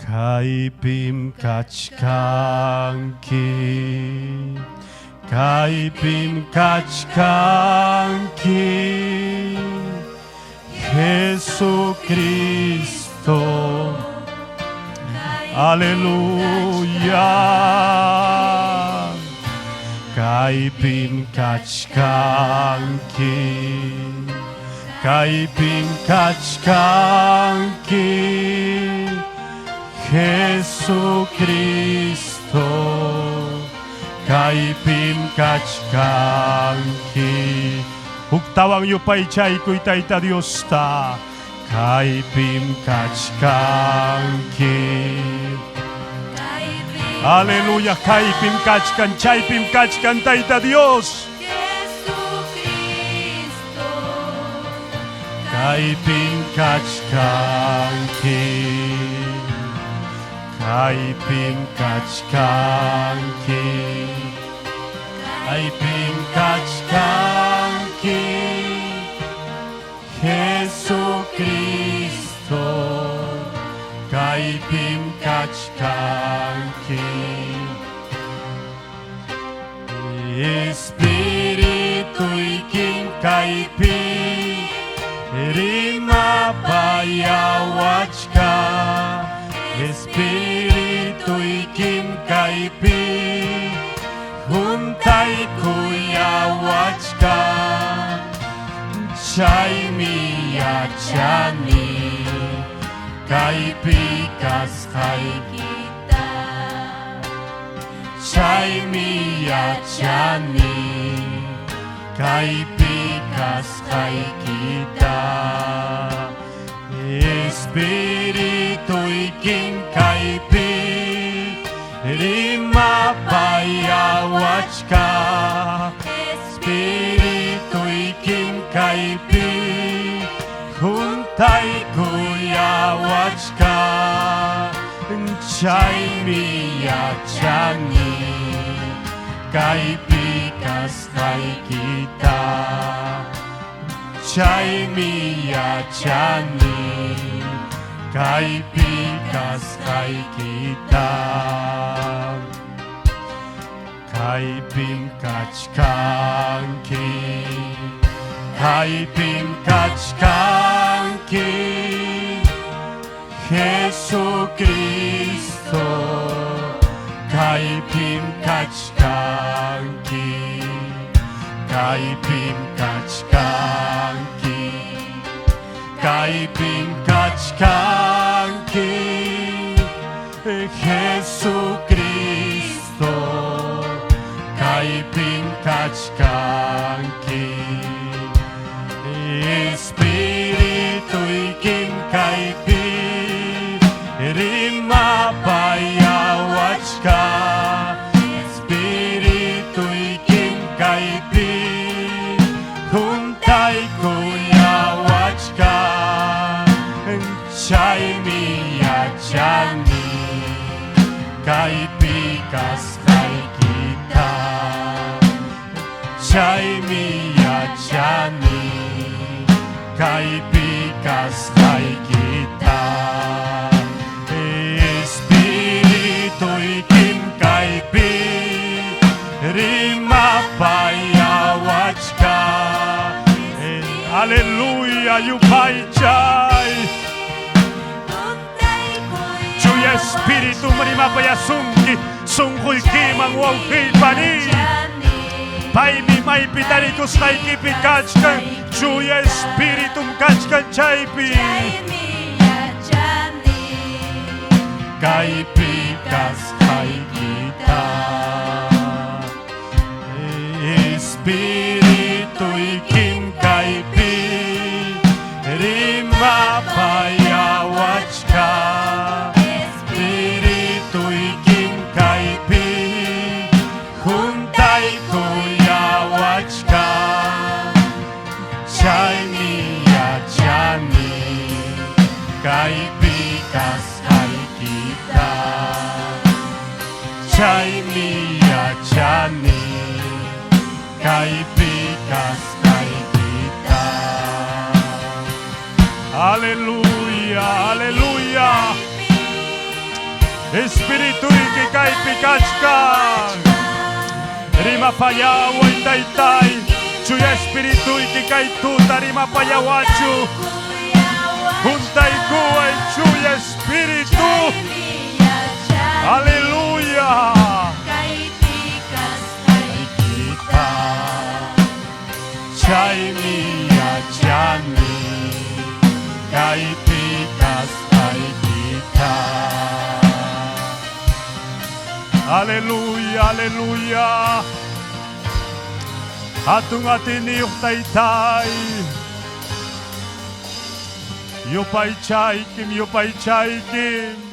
Kaipim kachkanki, kaipim kachkanki, Jesucristo, aleluya. Kaipim kachkanki, kaipim kachkanki, Jesucristo, kaipim kachkanki. Huktawang yupay chay kuy tayta Dios ta, kaipim kachkanki. Aleluya, kaipim kachkan, chaypim kachkan tayta Dios. Jesucristo, kaipim kachkanki, kaipim kachkanki, kaipim kachkanki, Jesucristo, kaipim kachkanki. Espiritu ikim kaipim, rima bayawachka. Espiritu ikim kaipim, huntay kuyawachka. Chay miyachani, kaipikas kita. Chay miyachani, kaipikas kita. Espiritu ikim kaipim, rima bayawachka. Espiritu ikim kaipim, huntay kuyawachka. Chay miyachani, kaipikas kita. Chay miyachani, kaipikas kita. Kaipim kachkanki, kaipim kachkanki, Jesucristo, kaipim kachkanki, kaipim kachkanki, kaipim kachkanki, Jesucristo, kaipim kachkanki. Espiritu ikim kaipim, rima bayawachka. Espiritu ikim kaipim, huntay kuyawachka. Chay miyachani, kaipikas kita. Chay miyachani, kaipikas kita. Espiritu ikim kaipim, rima bayawachka. Aleluya, yupay chay. Chuya espiritu marima payasunki, sungkoy kimang wawkil pani. Paimi may pitaritos kay kipikachkan, chuya espiritum kachkan chaypi. Kaipikas kay kita. Espiritu ikim kaipim, rima bayawachka. Espiritu ikim kaipim, huntay kuyawachka. Chay miyachani, kaipikas kay kita. Chay miyachani, kaipikas kay kita. Aleluya, aleluya. Espiritu iki kay pikas kang Rima payaway taytay Chuya Espiritu iki kay tuta Rima payawachu Huntay kuway Chuya Espiritu Haleluya kita Chay miya chani Kay pikas kay kita Haleluya, haleluya. Atong atiniyok taytay. Yupay chaikim, yupay chaikim.